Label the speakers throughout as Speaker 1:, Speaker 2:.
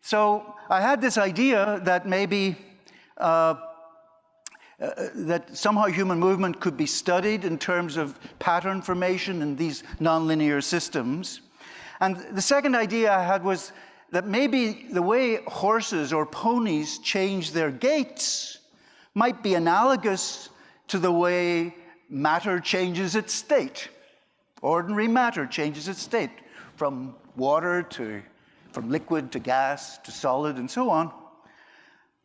Speaker 1: So I had this idea that maybe that somehow human movement could be studied in terms of pattern formation in these nonlinear systems. And the second idea I had was that maybe the way horses or ponies change their gaits might be analogous to the way matter changes its state. Ordinary matter changes its state from from liquid to gas to solid and so on.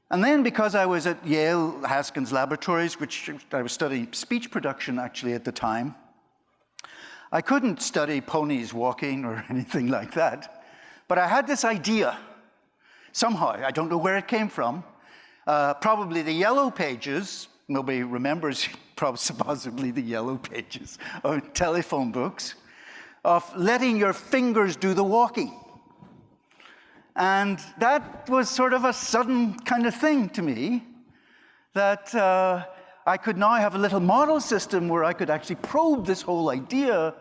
Speaker 1: And then because I was at Yale Haskins Laboratories, which I was studying speech production actually at the time, I couldn't study ponies walking or anything like that. But I had this idea, somehow, I don't know where it came from, probably the yellow pages, nobody remembers possibly the yellow pages of telephone books, of letting your fingers do the walking. And that was sort of a sudden kind of thing to me, that I could now have a little model system where I could actually probe this whole idea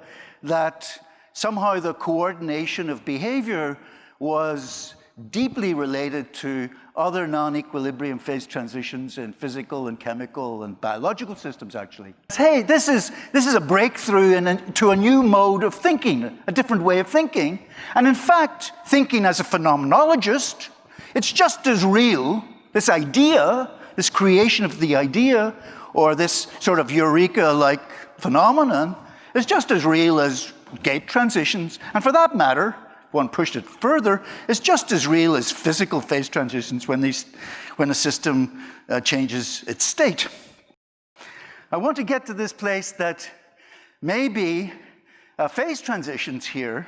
Speaker 1: that somehow the coordination of behavior was deeply related to other non-equilibrium phase transitions in physical and chemical and biological systems, actually. Hey, this is a breakthrough to a new mode of thinking, a different way of thinking. And in fact, thinking as a phenomenologist, it's just as real, this idea, this creation of the idea, or this sort of eureka-like phenomenon, is just as real as gate transitions. And for that matter, one pushed it further, is just as real as physical phase transitions when a system changes its state. I want to get to this place that maybe phase transitions here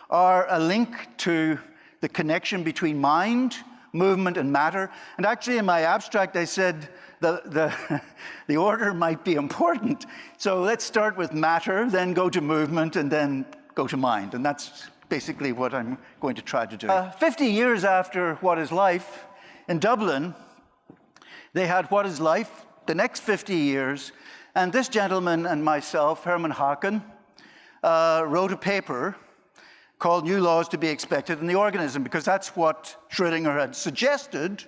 Speaker 1: are a link to the connection between mind, movement, and matter. And actually in my abstract I said the order might be important. So let's start with matter, then go to movement, and then go to mind. And that's basically what I'm going to try to do. 50 years after What is Life, in Dublin, they had What is Life, the next 50 years, and this gentleman and myself, Herman Haken, wrote a paper called New Laws to be Expected in the Organism, because that's what Schrödinger had suggested.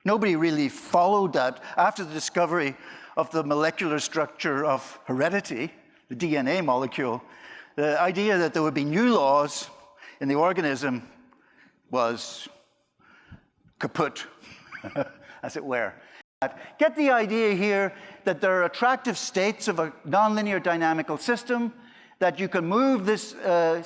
Speaker 1: Nobody really followed that. After the discovery of the molecular structure of heredity, the DNA molecule, the idea that there would be new laws in the organism was kaput, as it were. Get the idea here that there are attractive states of a nonlinear dynamical system, that you can move this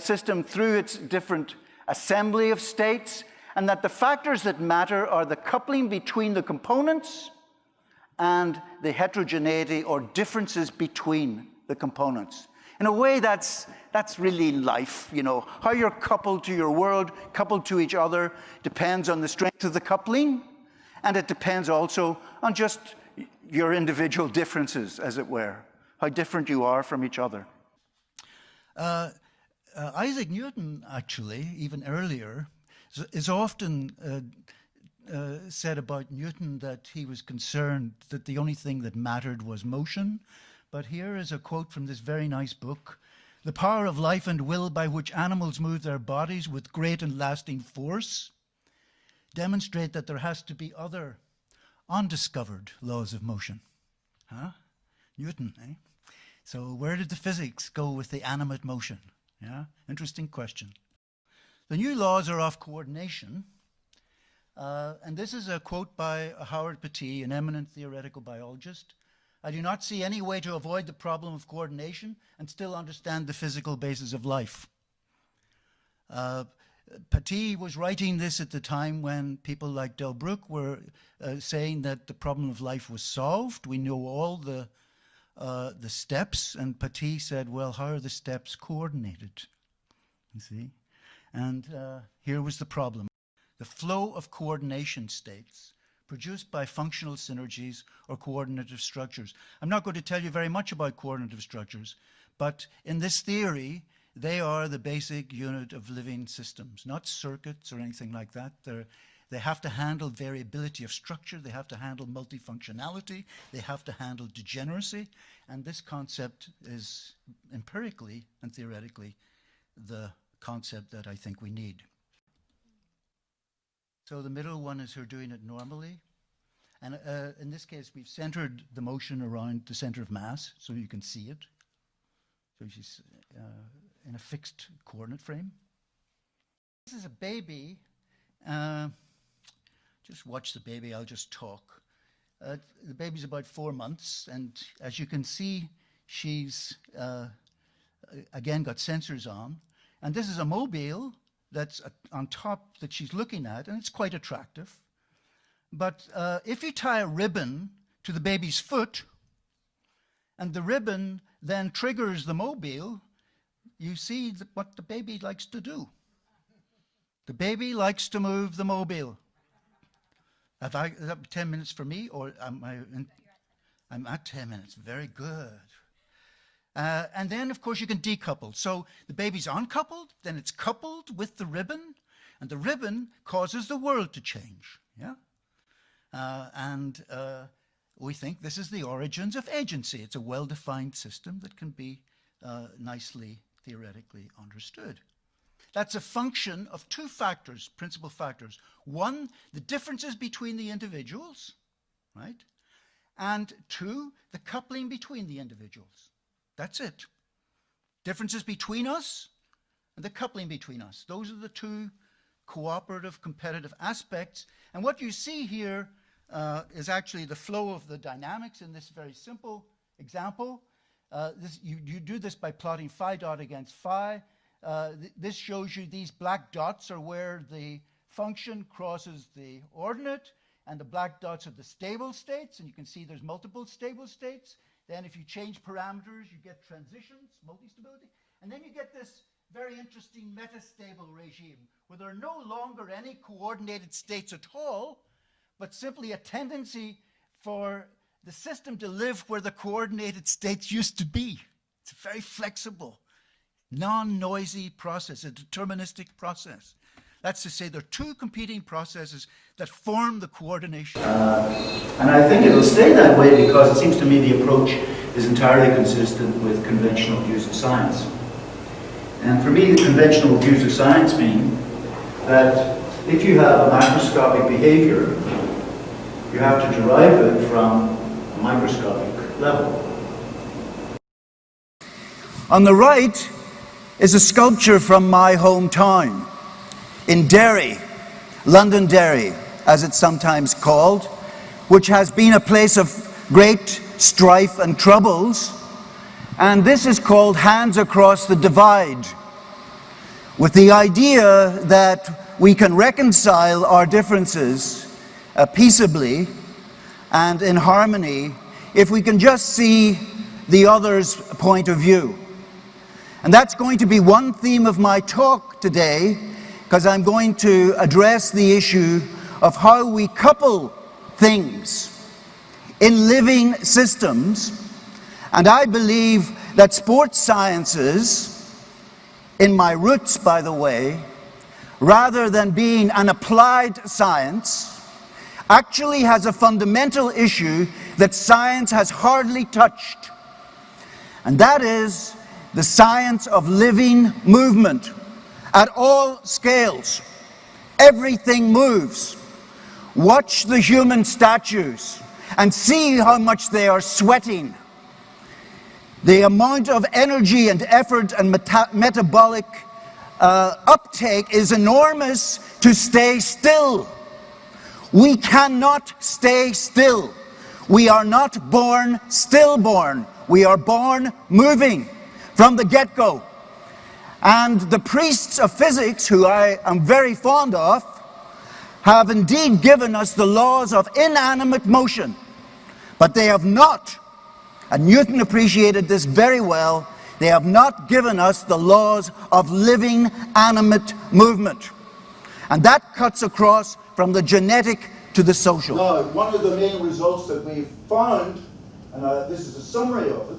Speaker 1: system through its different assembly of states, and that the factors that matter are the coupling between the components and the heterogeneity or differences between the components. In a way, that's really life, you know. How you're coupled to your world, coupled to each other, depends on the strength of the coupling, and it depends also on just your individual differences, as it were, how different you are from each other.
Speaker 2: Isaac Newton, actually, even earlier, is often said about Newton that he was concerned that the only thing that mattered was motion. But here is a quote from this very nice book. "The power of life and will by which animals move their bodies with great and lasting force demonstrate that there has to be other undiscovered laws of motion." Huh? Newton, eh? So where did the physics go with the animate motion? Yeah, interesting question. The new laws are of coordination. And this is a quote by Howard Petit, an eminent theoretical biologist. "I do not see any way to avoid the problem of coordination and still understand the physical basis of life." Petit was writing this at the time when people like Delbruck were saying that the problem of life was solved. We know all the steps, and Petit said, well, how are the steps coordinated? You see? And here was the problem. The flow of coordination states produced by functional synergies or coordinative structures. I'm not going to tell you very much about coordinative structures, but in this theory, they are the basic unit of living systems, not circuits or anything like that. They have to handle variability of structure, they have to handle multifunctionality, they have to handle degeneracy, and this concept is empirically and theoretically the concept that I think we need. So the middle one is her doing it normally. And in this case, we've centered the motion around the center of mass, so you can see it. So she's in a fixed coordinate frame. This is a baby. Just watch the baby, I'll just talk. The baby's about 4 months, and as you can see, she's again got sensors on. And this is a mobile that's on top that she's looking at, and it's quite attractive. But if you tie a ribbon to the baby's foot, and the ribbon then triggers the mobile, you see what the baby likes to do. The baby likes to move the mobile. Is that 10 minutes for me, or am I I'm at 10 minutes, very good. And then, of course, you can decouple. So the baby's uncoupled, then it's coupled with the ribbon, and the ribbon causes the world to change, yeah? We think this is the origins of agency. It's a well-defined system that can be nicely theoretically understood. That's a function of two factors, principal factors. One, the differences between the individuals, right? And two, the coupling between the individuals. That's it. Differences between us and the coupling between us. Those are the two cooperative, competitive aspects. And what you see here is actually the flow of the dynamics in this very simple example. You do this by plotting phi dot against phi. This shows you these black dots are where the function crosses the ordinate, and the black dots are the stable states, and you can see there's multiple stable states. Then if you change parameters, you get transitions, multi-stability, and then you get this very interesting metastable regime, where there are no longer any coordinated states at all, but simply a tendency for the system to live where the coordinated states used to be. It's a very flexible, non-noisy process, a deterministic process. That's to say there are two competing processes that form the coordination.
Speaker 1: And I think it'll stay that way because it seems to me the approach is entirely consistent with conventional views of science. And for me, the conventional views of science mean that if you have a macroscopic behavior, you have to derive it from a microscopic level. On the right is a sculpture from my hometown in Derry, Londonderry, as it's sometimes called, which has been a place of great strife and troubles. And this is called Hands Across the Divide, with the idea that we can reconcile our differences peaceably and in harmony if we can just see the other's point of view. And that's going to be one theme of my talk today, because I'm going to address the issue of how we couple things in living systems. And I believe that sports sciences, in my roots, by the way, rather than being an applied science, actually has a fundamental issue that science has hardly touched. And that is the science of living movement at all scales. Everything moves. Watch the human statues and see how much they are sweating. The amount of energy and effort and metabolic uptake is enormous to stay still. We cannot stay still. We are not born stillborn. We are born moving from the get-go. And the priests of physics, who I am very fond of, have indeed given us the laws of inanimate motion. But they have not, and Newton appreciated this very well, they have not given us the laws of living animate movement. And that cuts across from the genetic to the social.
Speaker 3: Now, one of the main results that we've found, and this is a summary of it.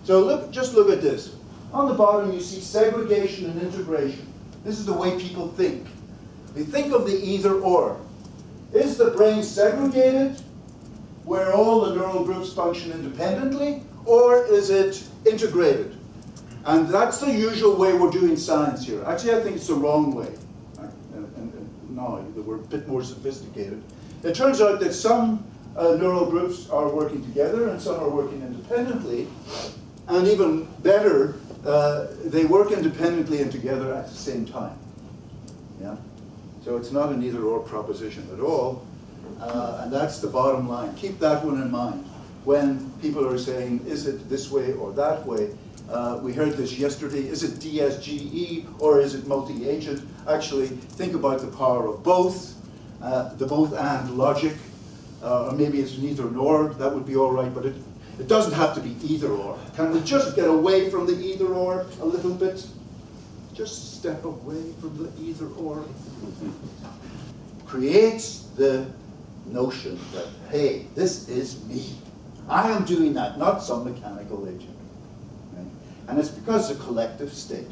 Speaker 3: So just look at this. On the bottom you see segregation and integration. This is the way people think. They think of the either or. Is the brain segregated, where all the neural groups function independently, or is it integrated? And that's the usual way we're doing science here. Actually, I think it's the wrong way. And now, they were a bit more sophisticated. It turns out that some neural groups are working together and some are working independently. And even better, they work independently and together at the same time. Yeah? So it's not an either-or proposition at all. And that's the bottom line. Keep that one in mind when people are saying, is it this way or that way? We heard this yesterday. Is it DSGE or is it multi-agent? Actually, think about the power of both, the both and logic. Or maybe it's neither nor. That would be all right, but it doesn't have to be either or. Can we just get away from the either or a little bit? Just step away from the either or. Creates the notion that, hey, this is me. I am doing that, not some mechanical agent. Right? And it's because it's a collective state,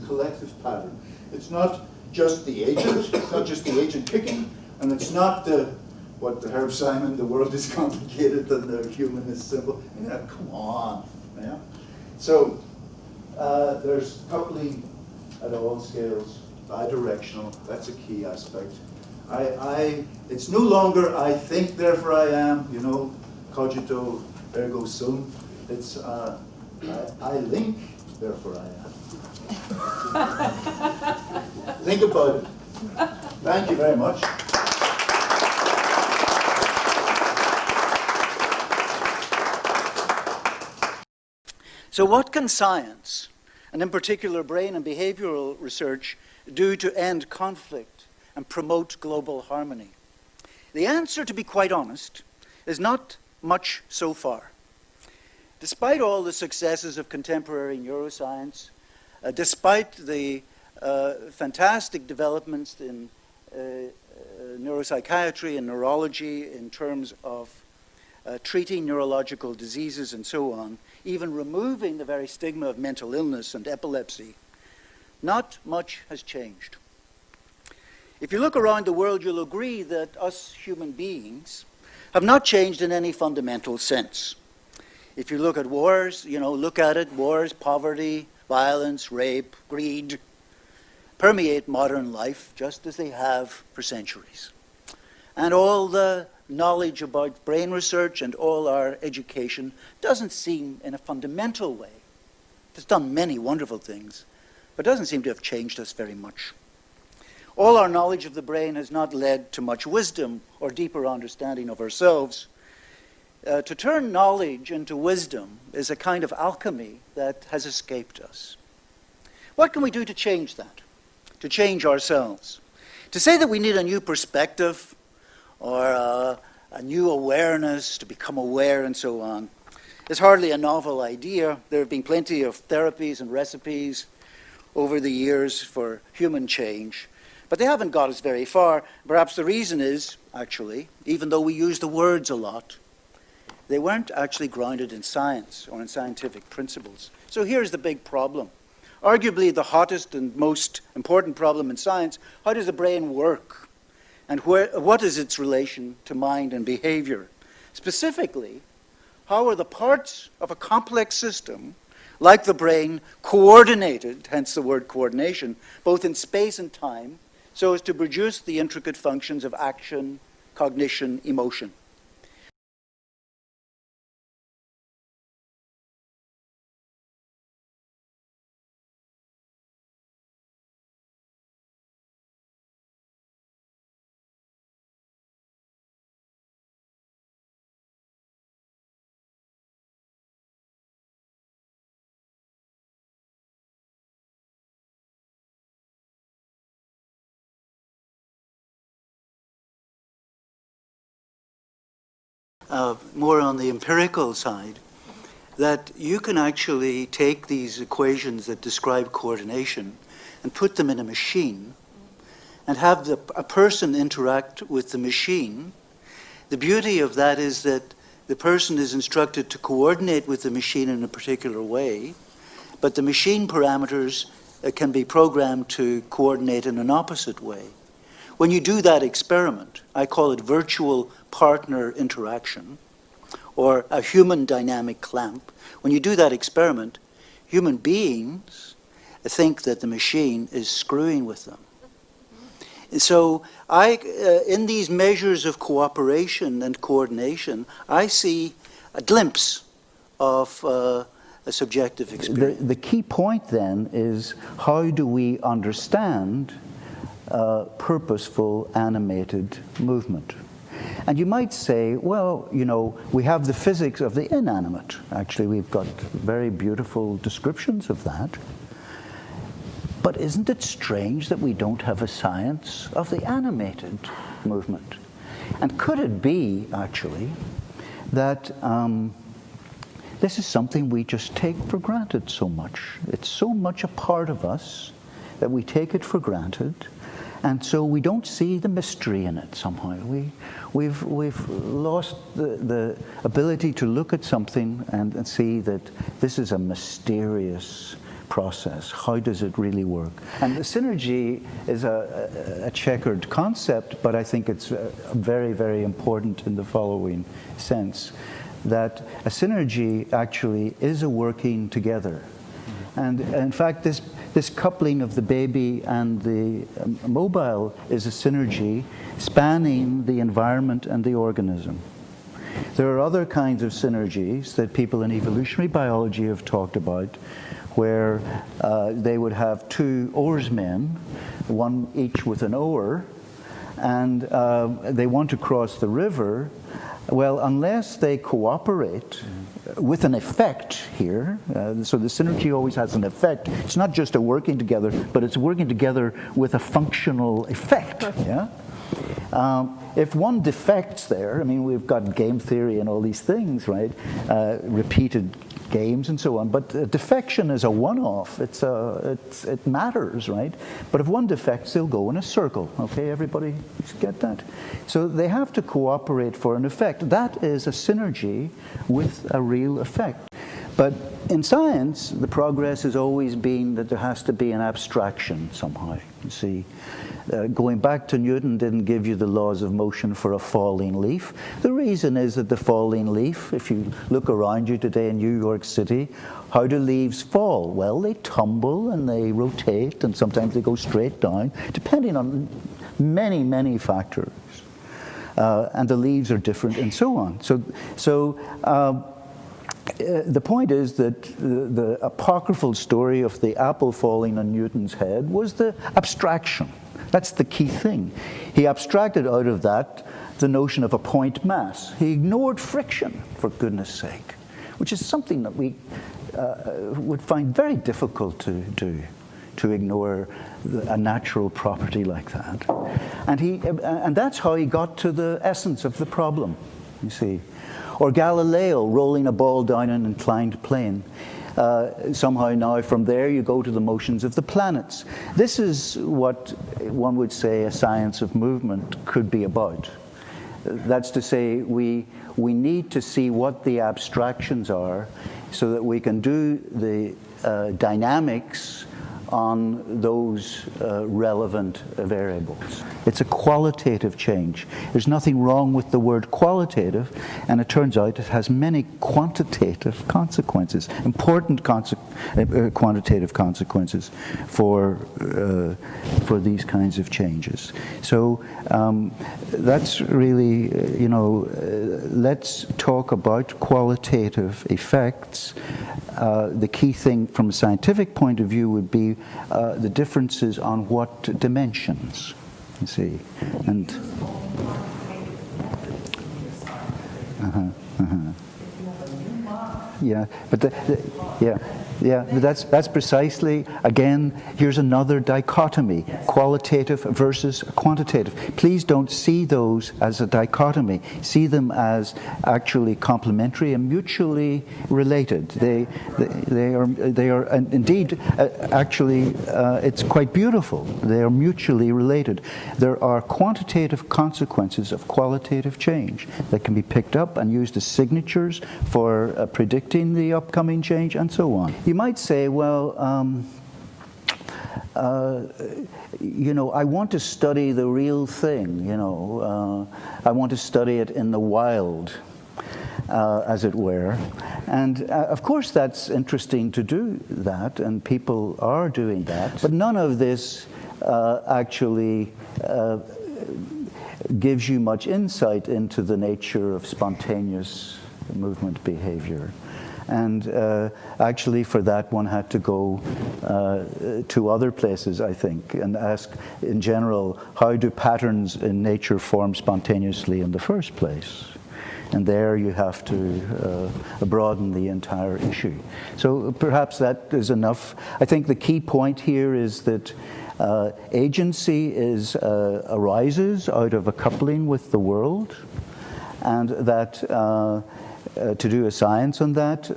Speaker 3: a collective pattern. It's not just the agent, it's not just the agent picking, and it's not what the Herb Simon, the world is complicated and the human is simple. Yeah, come on. Yeah? So there's coupling at all scales, bidirectional, that's a key aspect. It's no longer I think, therefore I am, you know, cogito ergo sum. It's I link, therefore I am. Think about it. Thank you very much.
Speaker 1: So what can science, and in particular brain and behavioral research, do to end conflict and promote global harmony? The answer, to be quite honest, is not much so far. Despite all the successes of contemporary neuroscience, despite the fantastic developments in neuropsychiatry and neurology in terms of treating neurological diseases and so on, even removing the very stigma of mental illness and epilepsy, not much has changed. If you look around the world, you'll agree that us human beings have not changed in any fundamental sense. If you look at wars, you know, look at it, wars, poverty, violence, rape, greed, permeate modern life just as they have for centuries. And all the knowledge about brain research and all our education doesn't seem, in a fundamental way, it's done many wonderful things, but doesn't seem to have changed us very much. All our knowledge of the brain has not led to much wisdom or deeper understanding of ourselves. To turn knowledge into wisdom is a kind of alchemy that has escaped us. What can we do to change that? To change ourselves? To say that we need a new perspective or a new awareness, to become aware and so on, is hardly a novel idea. There have been plenty of therapies and recipes over the years for human change, but they haven't got us very far. Perhaps the reason is, actually, even though we use the words a lot, they weren't actually grounded in science or in scientific principles. So here's the big problem. Arguably the hottest and most important problem in science: how does the brain work? And what is its relation to mind and behavior? Specifically, how are the parts of a complex system, like the brain, coordinated, hence the word coordination, both in space and time, so as to produce the intricate functions of action, cognition, emotion? More on the empirical side, that you can actually take these equations that describe coordination and put them in a machine and have a person interact with the machine. The beauty of that is that the person is instructed to coordinate with the machine in a particular way, but the machine parameters can be programmed to coordinate in an opposite way. When you do that experiment, I call it virtual partner interaction, or a human dynamic clamp. When you do that experiment, human beings think that the machine is screwing with them. So in these measures of cooperation and coordination, I see a glimpse of a subjective experience. The key point then is, how do we understand purposeful, animated movement? And you might say, well, you know, we have the physics of the inanimate. Actually, we've got very beautiful descriptions of that. But isn't it strange that we don't have a science of the animated movement? And could it be, actually, that this is something we just take for granted so much? It's so much a part of us that we take it for granted, and so we don't see the mystery in it somehow. We've lost the ability to look at something and see that this is a mysterious process. How does it really work? And the synergy is a checkered concept, but I think it's very, very important in the following sense, that a synergy actually is a working together. And in fact, this coupling of the baby and the mobile is a synergy spanning the environment and the organism. There are other kinds of synergies that people in evolutionary biology have talked about, where they would have two oarsmen, one each with an oar, and they want to cross the river. Well, unless they cooperate with an effect here, so the synergy always has an effect. It's not just a working together, but it's working together with a functional effect. Yeah. If one defects there, I mean, we've got game theory and all these things, right? Repeated games and so on. But defection is a one-off. It matters, right? But if one defects, they'll go in a circle. Okay, everybody get that? So they have to cooperate for an effect. That is a synergy with a real effect. But in science, the progress has always been that there has to be an abstraction somehow. You see, going back to Newton didn't give you the laws of motion for a falling leaf. The reason is that the falling leaf, if you look around you today in New York City, how do leaves fall? Well, they tumble and they rotate, and sometimes they go straight down, depending on many, many factors. And the leaves are different and so on. The point is that the apocryphal story of the apple falling on Newton's head was the abstraction. That's the key thing. He abstracted out of that the notion of a point mass. He ignored friction, for goodness sake, which is something that we would find very difficult to do, to ignore a natural property like that. And that's how he got to the essence of the problem, you see. Or Galileo rolling a ball down an inclined plane. Somehow now from there you go to the motions of the planets. This is what one would say a science of movement could be about. That's to say, we need to see what the abstractions are so that we can do the dynamics on those relevant variables. It's a qualitative change. There's nothing wrong with the word qualitative, and it turns out it has many quantitative consequences, important quantitative consequences for these kinds of changes. So that's really, let's talk about qualitative effects. The key thing from a scientific point of view would be the differences on what dimensions, you see. And yeah, but but that's precisely, again, here's another dichotomy, qualitative versus quantitative. Please don't see those as a dichotomy. See them as actually complementary and mutually related. They are and indeed, actually, it's quite beautiful. They are mutually related. There are quantitative consequences of qualitative change that can be picked up and used as signatures for predicting the upcoming change and so on. You might say, well, I want to study the real thing, I want to study it in the wild, as it were. And of course that's interesting to do that, and people are doing that. But none of this actually gives you much insight into the nature of spontaneous movement behavior. And actually for that one had to go to other places, I think, and ask in general, how do patterns in nature form spontaneously in the first place? And there you have to broaden the entire issue. So perhaps that is enough. I think the key point here is that agency arises out of a coupling with the world, and that to do a science on that,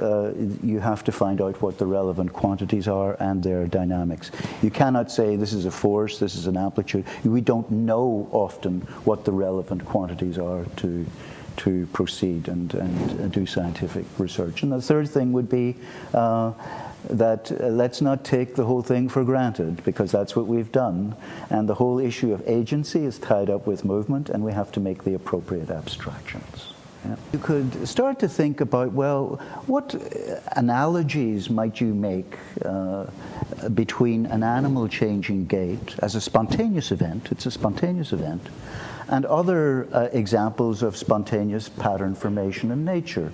Speaker 1: you have to find out what the relevant quantities are and their dynamics. You cannot say this is a force, this is an amplitude. We don't know often what the relevant quantities are to proceed and do scientific research. And the third thing would be that let's not take the whole thing for granted, because that's what we've done. And the whole issue of agency is tied up with movement, and we have to make the appropriate abstractions. Yeah. You could start to think about, well, what analogies might you make between an animal changing gait as a spontaneous event, it's a spontaneous event, and other examples of spontaneous pattern formation in nature?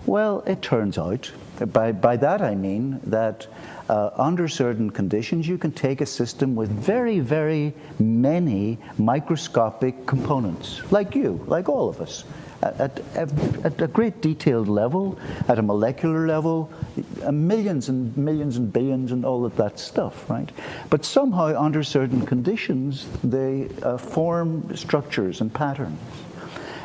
Speaker 1: Well, it turns out, by that I mean that under certain conditions you can take a system with very, very many microscopic components, like you, like all of us, at a great detailed level, at a molecular level, millions and millions and billions and all of that stuff, right? But somehow under certain conditions they form structures and patterns.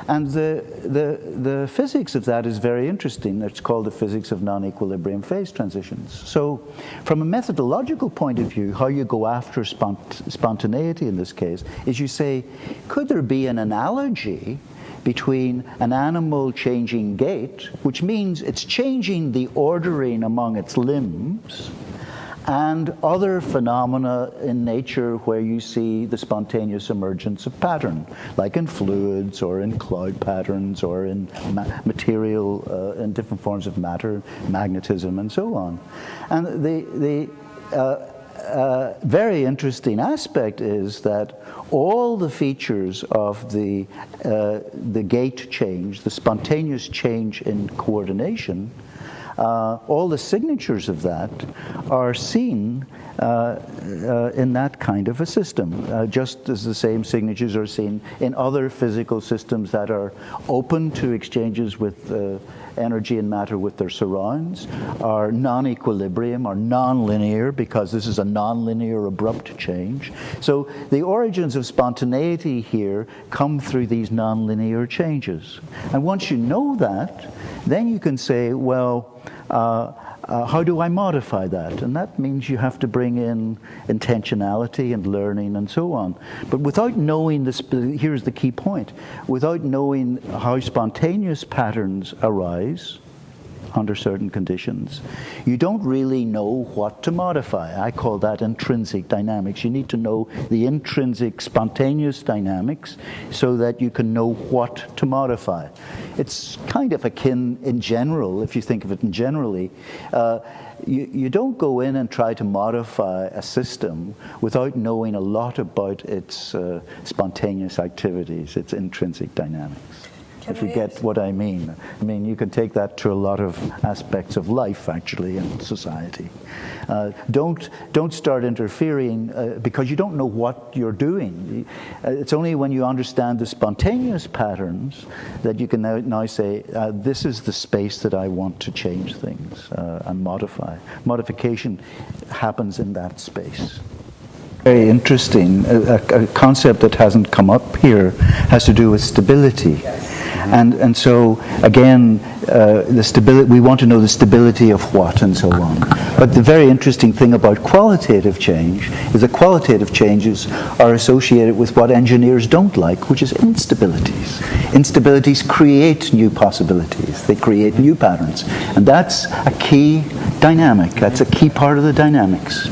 Speaker 1: And the physics of that is very interesting. It's called the physics of non-equilibrium phase transitions. So from a methodological point of view, how you go after spontaneity in this case is you say, could there be an analogy between an animal changing gait, which means it's changing the ordering among its limbs, and other phenomena in nature where you see the spontaneous emergence of pattern, like in fluids or in cloud patterns or in material, in different forms of matter, magnetism and so on. And the very interesting aspect is that all the features of the gait change, the spontaneous change in coordination, all the signatures of that are seen in that kind of a system, just as the same signatures are seen in other physical systems that are open to exchanges with energy and matter with their surrounds, are non-equilibrium, are non-linear, because this is a non-linear abrupt change. So the origins of spontaneity here come through these non-linear changes. And once you know that, then you can say, well, how do I modify that? And that means you have to bring in intentionality and learning and so on. But without knowing this, here's the key point, without knowing how spontaneous patterns arise under certain conditions, you don't really know what to modify. I call that intrinsic dynamics. You need to know the intrinsic spontaneous dynamics so that you can know what to modify. It's kind of akin in general, if you think of it in generally. You don't go in and try to modify a system without knowing a lot about its spontaneous activities, its intrinsic dynamics. If you get what I mean. I mean, you can take that to a lot of aspects of life, actually, and society. Don't start interfering because you don't know what you're doing. It's only when you understand the spontaneous patterns that you can now say, this is the space that I want to change things and modify. Modification happens in that space. Very interesting. A concept that hasn't come up here has to do with stability. And so, again, the stability, we want to know the stability of what and so on. But the very interesting thing about qualitative change is that qualitative changes are associated with what engineers don't like, which is instabilities. Instabilities create new possibilities. They create new patterns. And that's a key dynamic. That's a key part of the dynamics.